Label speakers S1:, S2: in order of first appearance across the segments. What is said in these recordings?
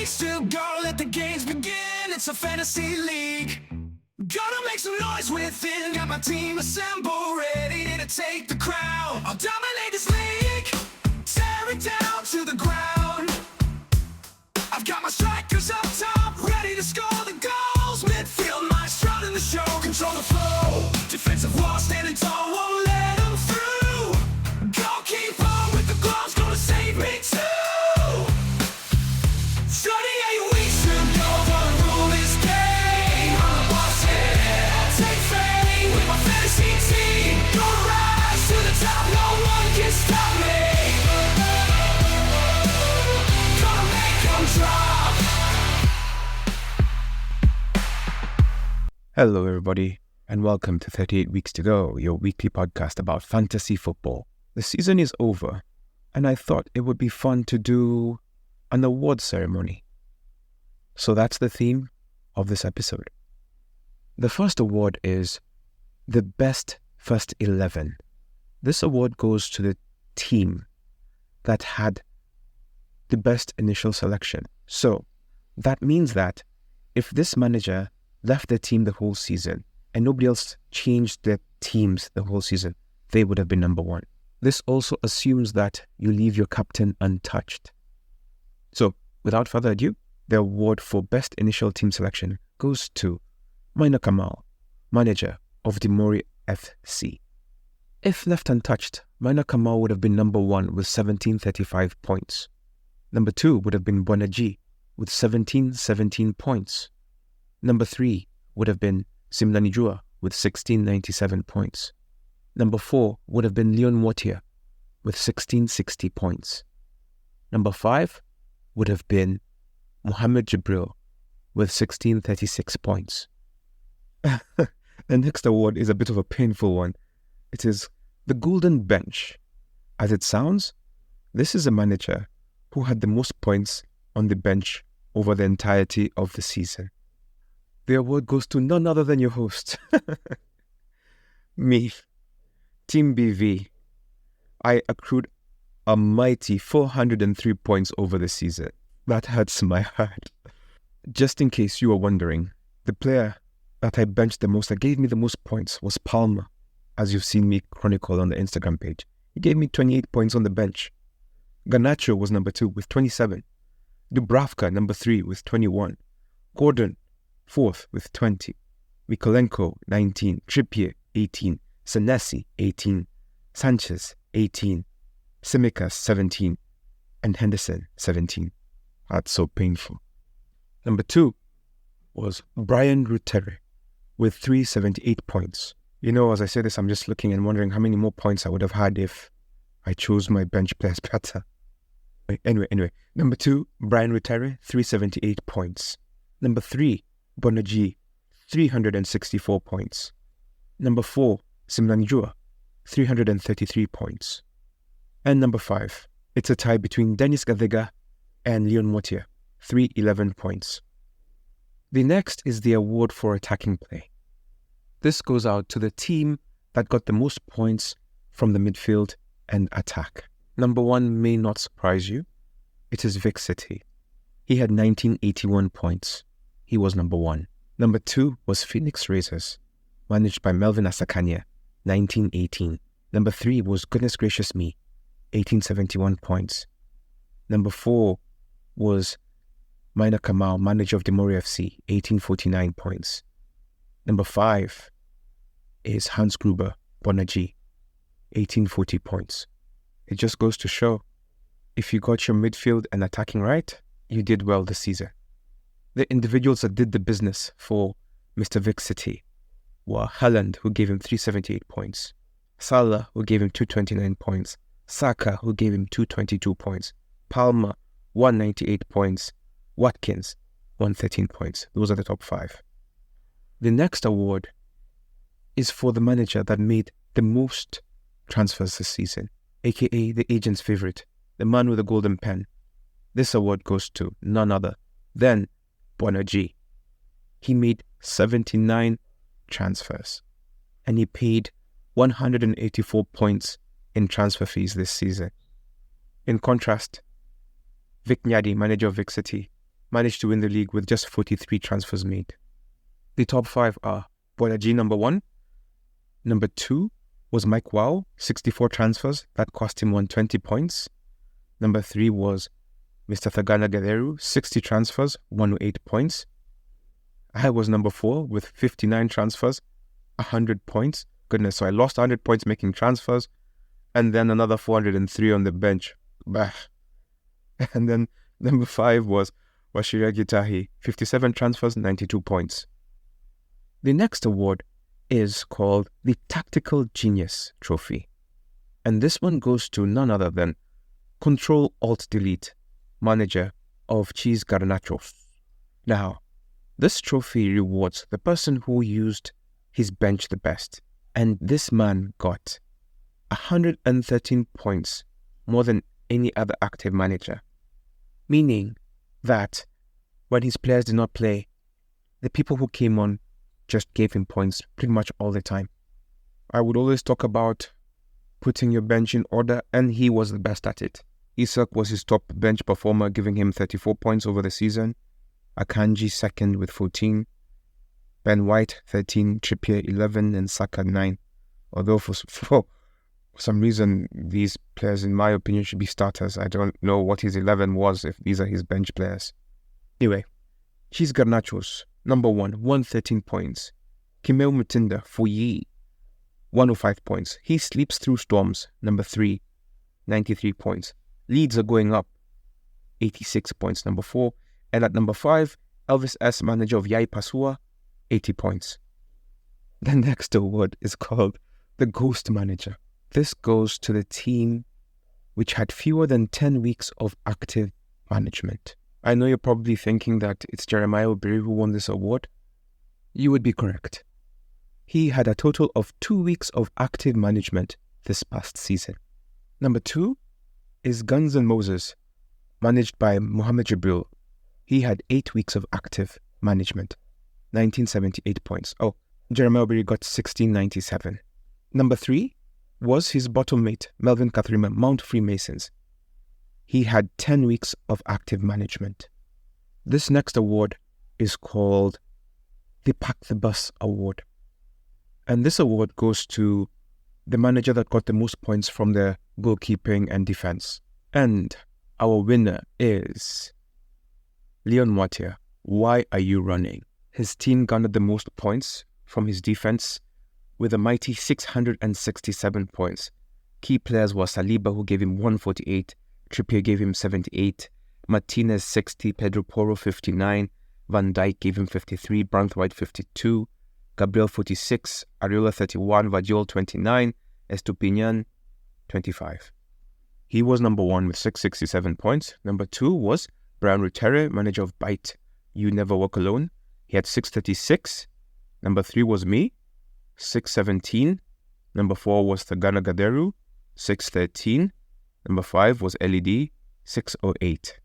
S1: weeks to go, let the games begin. It's a fantasy league. Gonna make some noise within. Got my team assembled, ready to take the crown. I'll dominate this league, tear it down to the ground. I've got my strikers up top, ready to score the goals. Midfield maestro in the show, control the flow. Defensive wall standing tall, won't let them through. Goalkeeper with the gloves, gonna save me too. 38 weeks to go, gonna rule this game. I'm the boss, yeah, I'll take fame with my fantasy team. Gonna rise to the top, no one can stop me. Gonna make them drop.
S2: Hello, everybody, and welcome to 38 Weeks to Go, your weekly podcast about fantasy football. The season is over, and I thought it would be fun to do an award ceremony. So that's the theme of this episode. The first award is the Best First 11. This award goes to the team that had the best initial selection. So that means that if this manager left their team the whole season and nobody else changed their teams the whole season, they would have been number one. This also assumes that you leave your captain untouched. So, without further ado, the award for Best Initial Team Selection goes to Maina Kamal, manager of Dimori FC. If left untouched, Maina Kamal would have been number one with 1735 points. Number two would have been Bonaji with 1717 points. Number 3 would have been Simlanijua with 1697 points. Number 4 would have been Leon Watia with 1660 points. Number 5 would have been Mohammed Jibril with 1636 points. The next award is a bit of a painful one. It is the Golden Bench. As it sounds, this is a manager who had the most points on the bench over the entirety of the season. The award goes to none other than your host, me, Team BV. I accrued a mighty 403 points over the season. That hurts my heart. Just in case you were wondering, the player that I benched the most, that gave me the most points, was Palmer, as you've seen me chronicle on the Instagram page. He gave me 28 points on the bench. Garnacho was number 2 with 27. Dubravka, number 3 with 21. Gordon, 4th with 20, Mikolenko 19, Trippier 18, Senesi 18, Sanchez 18, Tsimikas 17, and Henderson 17. That's so painful. Number 2 was Brian Rutere with 378 points. You know, as I say this, I'm just looking and wondering how many more points I would have had if I chose my bench players better. Anyway, number 2, Brian Rutere, 378 points. Number 3, Bonaji, 364 points. Number 4, Simlanijua, 333 points. And number 5, it's a tie between Dennis Gadega and Leon Watia, 311 points. The next is the award for attacking play. This goes out to the team that got the most points from the midfield and attack. Number 1 may not surprise you. It is Vic City. He had 1981 points. He was number 1. Number 2 was Phoenix Razors, managed by Melvin Asakania, 1918. Number 3 was Goodness Gracious Me, 1871 points. Number 4 was Maina Kamal, manager of Dimori FC, 1849 points. Number 5 is Hans Gruber, Bonaji, 1840 points. It just goes to show, if you got your midfield and attacking right, you did well this season. The individuals that did the business for Mr. Vic City were Haaland, who gave him 378 points, Salah, who gave him 229 points, Saka, who gave him 222 points, Palmer, 198 points, Watkins, 113 points. Those are the top 5. The next award is for the manager that made the most transfers this season, aka the agent's favorite, the man with the golden pen. This award goes to none other than Bonaji. He made 79 transfers and he paid 184 points in transfer fees this season. In contrast, Vic Nyadi, manager of Vic City, managed to win the league with just 43 transfers made. The top 5 are Bonaji number 1. Number 2 was Mike Wow, 64 transfers. That cost him 120 points. Number 3 was Mr. Thagana Gaderu, 60 transfers, 108 points. I was number 4 with 59 transfers, 100 points. Goodness, so I lost 100 points making transfers, and then another 403 on the bench. Bah. And then number 5 was Washira Gitahi, 57 transfers, 92 points. The next award is called the Tactical Genius Trophy. And this one goes to none other than Control-Alt-Delete, manager of Cheese Garnachos. Now, this trophy rewards the person who used his bench the best. And this man got 113 points, more than any other active manager. Meaning that when his players did not play, the people who came on just gave him points pretty much all the time. I would always talk about putting your bench in order, and he was the best at it. Isak was his top bench performer, giving him 34 points over the season. Akanji second with 14. Ben White 13, Trippier 11, and Saka 9. Although for some reason these players, in my opinion, should be starters. I don't know what his 11 was if these are his bench players. Anyway, Cheese Garnachos, number 1, 113 points. Kimel Mutinda, Fuyi, 105 points. He sleeps through storms, number 3, 93 points. Leeds are going up, 86 points, number 4. And at number 5, Elvis S., manager of Yai Pasua, 80 points. The next award is called the Ghost Manager. This goes to the team which had fewer than 10 weeks of active management. I know you're probably thinking that it's Jeremiah Obiri who won this award. You would be correct. He had a total of 2 weeks of active management this past season. Number 2 is Guns N' Moses, managed by Mohamed Jibril. He had 8 weeks of active management, 1978 points. Oh, Jeremiah Obiri got 1697. Number 3 was his bottom mate, Melvin Kathrima, Mount Freemasons. He had 10 weeks of active management. This next award is called the Pack the Bus Award. And this award goes to the manager that got the most points from the goalkeeping and defense. And our winner is Leon Moitier. Why are you running? His team garnered the most points from his defense with a mighty 667 points. Key players were Saliba, who gave him 148, Trippier gave him 78, Martinez 60, Pedro Porro 59, Van Dijk gave him 53, Branthwaite 52, Gabriel 46, Areola 31, Vadiol 29, Estupinian 25. He was number 1 with 667 points. Number 2 was Brian Rutere, manager of Bite, You Never Walk Alone. He had 636. Number 3 was me, 617. Number 4 was Thagana Gaderu, 613. Number 5 was LED, 608.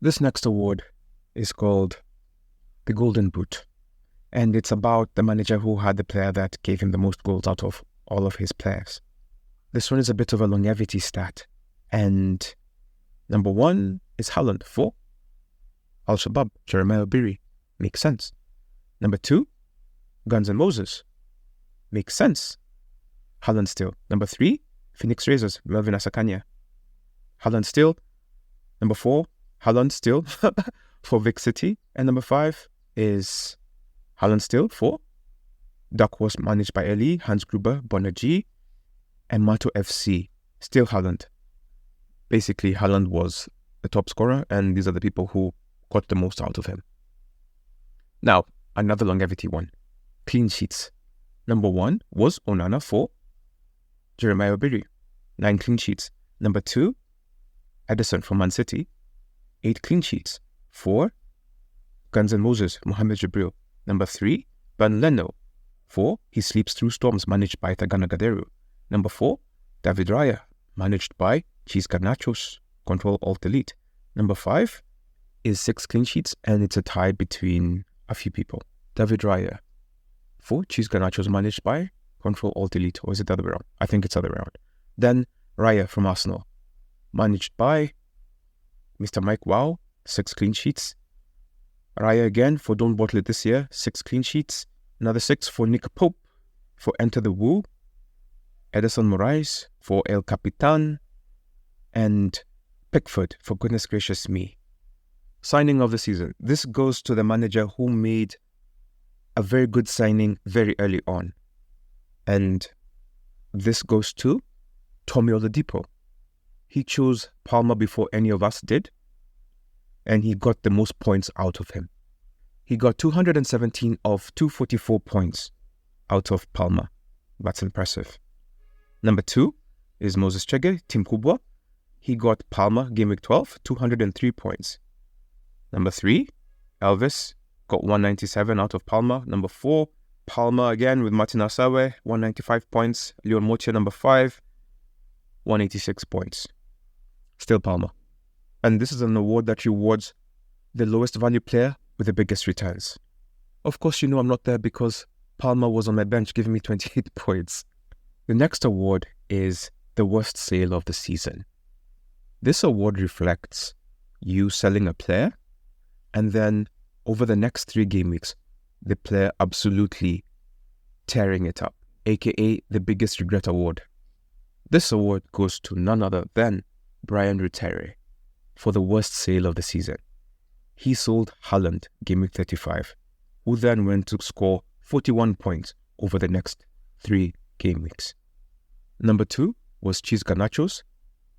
S2: This next award is called the Golden Boot. And it's about the manager who had the player that gave him the most goals out of all of his players. This one is a bit of a longevity stat. And number 1 is Haaland, 4. Al-Shabaab, Jeremiah Obiri. Makes sense. Number 2, Guns N' Moses. Makes sense. Haaland still. Number 3, Phoenix Razors, Melvin Asakanya. Haaland still. Number 4, Haaland still for Vic City. And number 5 is Haaland still for Dark Horse, managed by Eli, Hans Gruber, Bonaji, and Mato FC. Still Haaland. Basically, Haaland was the top scorer, and these are the people who got the most out of him. Now, another longevity one. Clean sheets. Number 1 was Onana for Jeremiah Obiri, 9 clean sheets. Number 2, Edison from Man City, 8 clean sheets. 4, Guns N' Moses, Mohamed Jibril. Number 3, Ben Leno for He Sleeps Through Storms, managed by Thagana Gaderu. Number 4, David Raya, managed by Cheese Garnachos, Control-Alt-Delete. Number 5 is 6 clean sheets, and it's a tie between a few people. David Raya for Cheese Garnachos, managed by Control-Alt-Delete. Or is it the other way around? I think it's the other way around. Then Raya from Arsenal, managed by Mr. Mike Wow, 6 clean sheets. Raya again for Don't Bottle It this year, 6 clean sheets. Another 6 for Nick Pope for Enter the Woo. Edison Moraes for El Capitan. And Pickford for Goodness Gracious Me. Signing of the season. This goes to the manager who made a very good signing very early on. And this goes to Tommy Oladipo. He chose Palmer before any of us did, and he got the most points out of him. He got 217 of 244 points out of Palmer. That's impressive. Number 2 is Moses Chege, Tim Kubwa. He got Palmer, Game Week 12, 203 points. Number 3, Elvis, got 197 out of Palmer. Number 4, Palmer again with Martin Asawe, 195 points. Leon Motia, number 5, 186 points. Still Palmer. And this is an award that rewards the lowest value player with the biggest returns. Of course, you know I'm not there because Palmer was on my bench giving me 28 points. The next award is the worst sale of the season. This award reflects you selling a player, and then over the next 3 game weeks, the player absolutely tearing it up, aka the biggest regret award. This award goes to none other than Brian Rutere for the worst sale of the season. He sold Haaland, Game Week 35, who then went to score 41 points over the next 3 game weeks. Number 2 was Cheese Garnachos,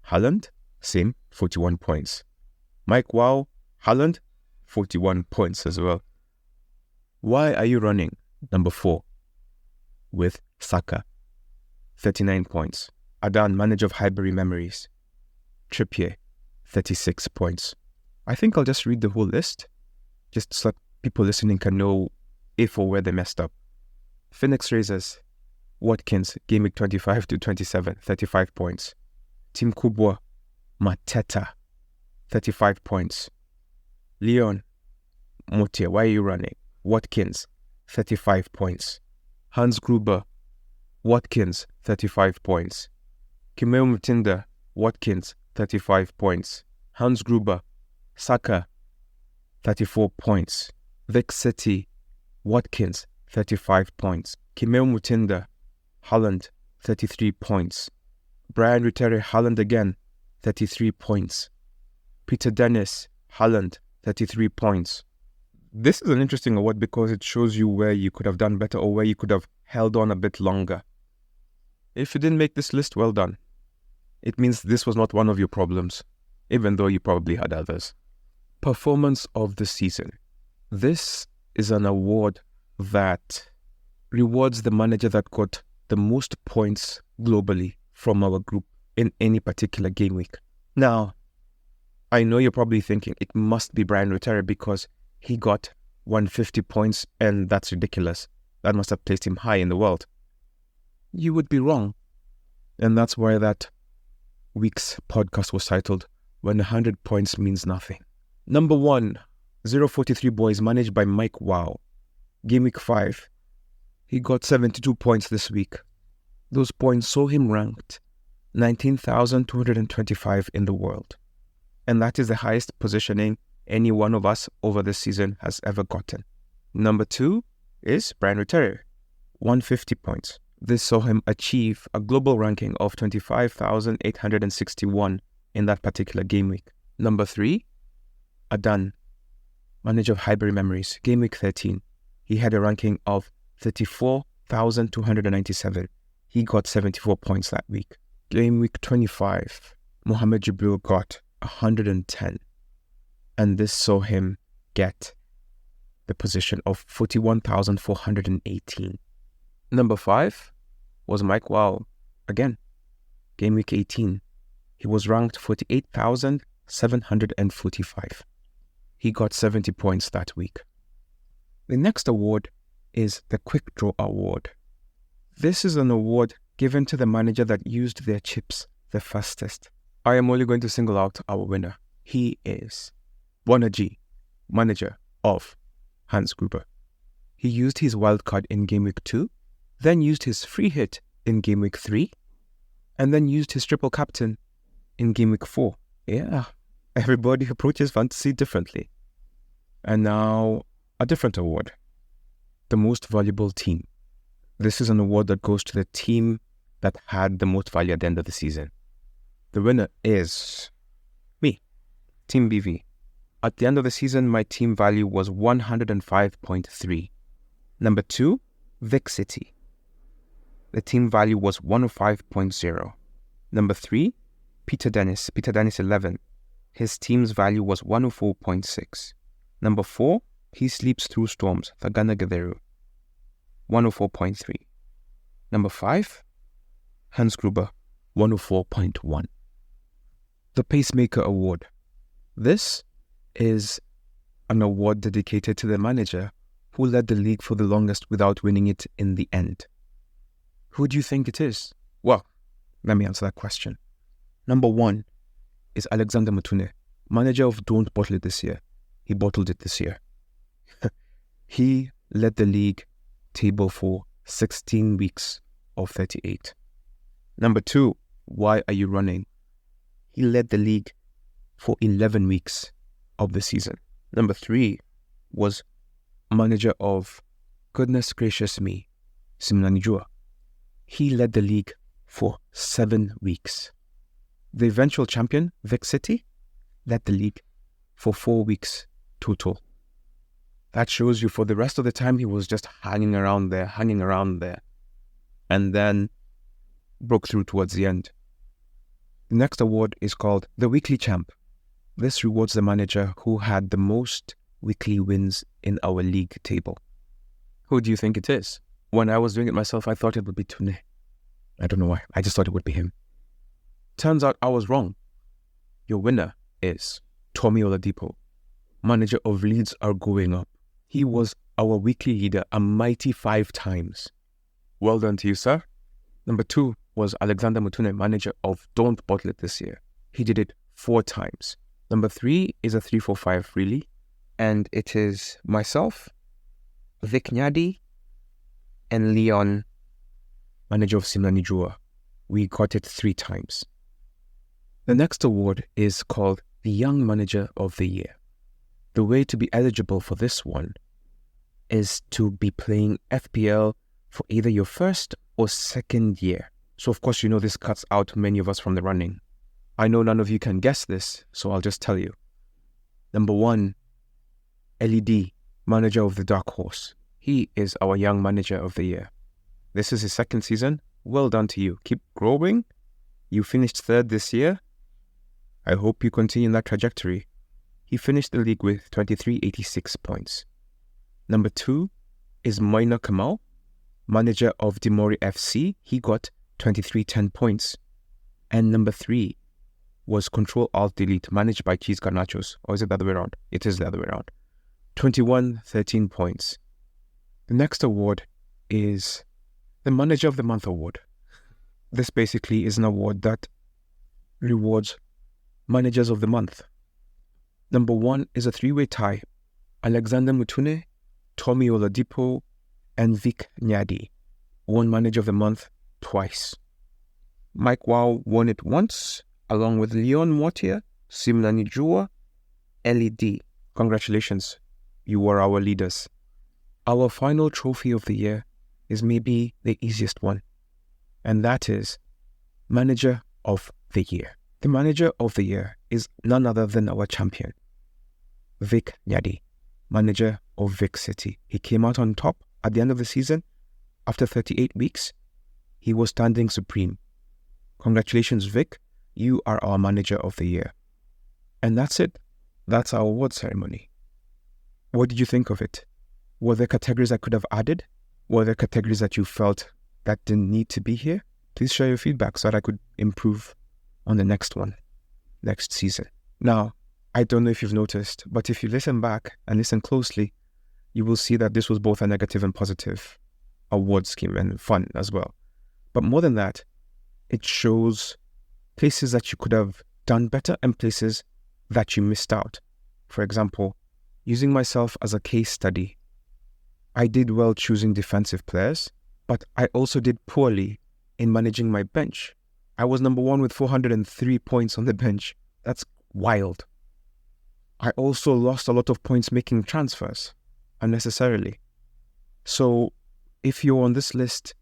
S2: Haaland, same, 41 points. Mike Wow, Haaland, 41 points as well. Why are you running number 4 with Saka, 39 points? Adan, manager of Highbury Memories, Trippier, 36 points. I think I'll just read the whole list, just so that people listening can know if or where they messed up. Phoenix Razors, Watkins, Game Week 25 to 27, 35 points. Tim Kubwa, Mateta, 35 points. Leon Motia, why are you running? Watkins, 35 points. Hans Gruber, Watkins, 35 points. Kimeo Mutinda, Watkins, 35 points. Hans Gruber, Saka, 34 points. Vic City, Watkins, 35 points. Kimeo Mutinda, Haaland, 33 points. Brian Rutere, Haaland again, 33 points. Peter Dennis, Haaland, 33 points. This is an interesting award because it shows you where you could have done better or where you could have held on a bit longer. If you didn't make this list, well done. It means this was not one of your problems, even though you probably had others. Performance of the season. This is an award that rewards the manager that got the most points globally from our group in any particular game week. Now, I know you're probably thinking it must be Brian Rutere because he got 150 points and that's ridiculous. That must have placed him high in the world. You would be wrong. And that's why that week's podcast was titled, When 100 Points Means Nothing. Number 1, 043 Boys, managed by Mike Wow. Game week 5. He got 72 points this week. Those points saw him ranked 19,225 in the world. And that is the highest positioning any one of us over this season has ever gotten. Number 2 is Brian Rutere, 150 points. This saw him achieve a global ranking of 25,861 in that particular game week. Number 3, Adan, manager of Highbury Memories, game week 13. He had a ranking of 34,297. He got 74 points that week. Game week 25, Mohamed Jibril got 110. And this saw him get the position of 41,418. Number 5 was Mike Wow. Again, game week 18. He was ranked 48,745. He got 70 points that week. The next award is the Quick Draw Award. This is an award given to the manager that used their chips the fastest. I am only going to single out our winner. He is Bona G, manager of Hans Gruber. He used his wildcard in game week 2, then used his free hit in game week 3, and then used his triple captain in game week 4. Yeah, everybody approaches fantasy differently. And now, a different award. The most valuable team. This is an award that goes to the team that had the most value at the end of the season. The winner is me, Team BV. At the end of the season, my team value was 105.3. Number 2, Vic City. The team value was 105.0. Number 3, Peter Dennis 11. His team's value was 104.6. Number 4, He Sleeps Through Storms, Thagana Gatheru, 104.3. Number 5, Hans Gruber, 104.1. The Pacemaker Award. This is an award dedicated to the manager who led the league for the longest without winning it in the end. Who do you think it is? Well, let me answer that question. Number 1 is Alexander Mutune, manager of Don't Bottle It this year. He bottled it this year. He led the league table for 16 weeks of 38. Number 2, Why Are You Running? He led the league for 11 weeks of the season. Number 3 was manager of Goodness Gracious Me, Simnani Jua. He led the league for 7 weeks. The eventual champion, Vic City, led the league for 4 weeks total. That shows you for the rest of the time he was just hanging around there, and then broke through towards the end. The next award is called the Weekly Champ. This rewards the manager who had the most weekly wins in our league table. Who do you think it is? When I was doing it myself, I thought it would be Tune. I don't know why. I just thought it would be him. Turns out I was wrong. Your winner is Tommy Oladipo, manager of Leeds Are Going Up. He was our weekly leader a mighty 5 times. Well done to you, sir. Number 2 was Alexander Mutune, manager of Don't Bottle It this year. He did it 4 times. Number 3 is a 3-4-5 really, and it is myself, Vic Nyadi, and Leon, manager of Simnani Jua. We got it 3 times. The next award is called the Young Manager of the Year. The way to be eligible for this one is to be playing FPL for either your first or second year. So of course, you know this cuts out many of us from the running. I know none of you can guess this, so I'll just tell you. Number 1, LED, manager of the Dark Horse. He is our Young Manager of the Year. This is his 2nd season. Well done to you. Keep growing. You finished 3rd this year. I hope you continue in that trajectory. He finished the league with 2386 points. Number 2 is Moina Kamal, manager of Dimori FC. He got 2310 points. And number 3 was Control Alt Delete, managed by Cheese Garnachos. Or is it the other way around? It is the other way around. 2113 points. The next award is the Manager of the Month award. This basically is an award that rewards Managers of the Month. Number 1 is a 3-way tie. Alexander Mutune, Tommy Oladipo, and Vic Nyadi won Manager of the Month twice. Mike Wow won it once, along with Leon Mortier, Simnani Jua, LED. Congratulations, you were our leaders. Our final trophy of the year is maybe the easiest one, and that is Manager of the Year. The Manager of the Year is none other than our champion, Vic Nyadi, manager of Vic City. He came out on top at the end of the season. After 38 weeks, he was standing supreme. Congratulations, Vic. You are our Manager of the Year. And that's it. That's our award ceremony. What did you think of it? Were there categories I could have added? Were there categories that you felt that didn't need to be here? Please share your feedback so that I could improve on the next one, next season. Now, I don't know if you've noticed, but if you listen back and listen closely, you will see that this was both a negative and positive award scheme and fun as well. But more than that, it shows places that you could have done better and places that you missed out. For example, using myself as a case study, I did well choosing defensive players, but I also did poorly in managing my bench. I was number 1 with 403 points on the bench. That's wild. I also lost a lot of points making transfers unnecessarily. So if you're on this list,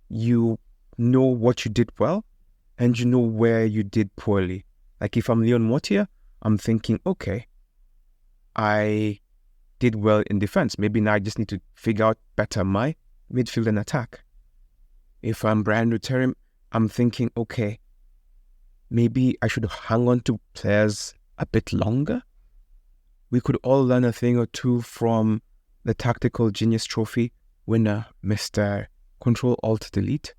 S2: you know what you did well and you know where you did poorly. Like if I'm Leon Mortier, I'm thinking, okay, I did well in defense. Maybe now I just need to figure out better my midfield and attack. If I'm Brian Ruterim, I'm thinking, okay, maybe I should hang on to players a bit longer. We could all learn a thing or two from the Tactical Genius Trophy winner, Mr. Control-Alt-Delete.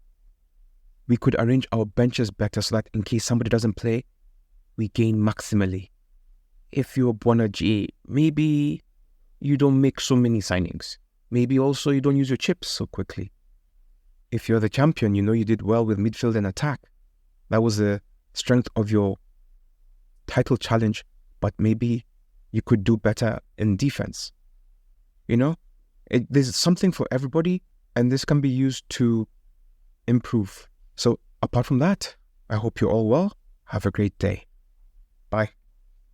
S2: We could arrange our benches better so that in case somebody doesn't play, we gain maximally. If you're Buona G, maybe you don't make so many signings. Maybe also you don't use your chips so quickly. If you're the champion, you know you did well with midfield and attack. That was the strength of your title challenge, but maybe you could do better in defense. You know, there's something for everybody, and this can be used to improve. So apart from that, I hope you're all well. Have a great day. Bye.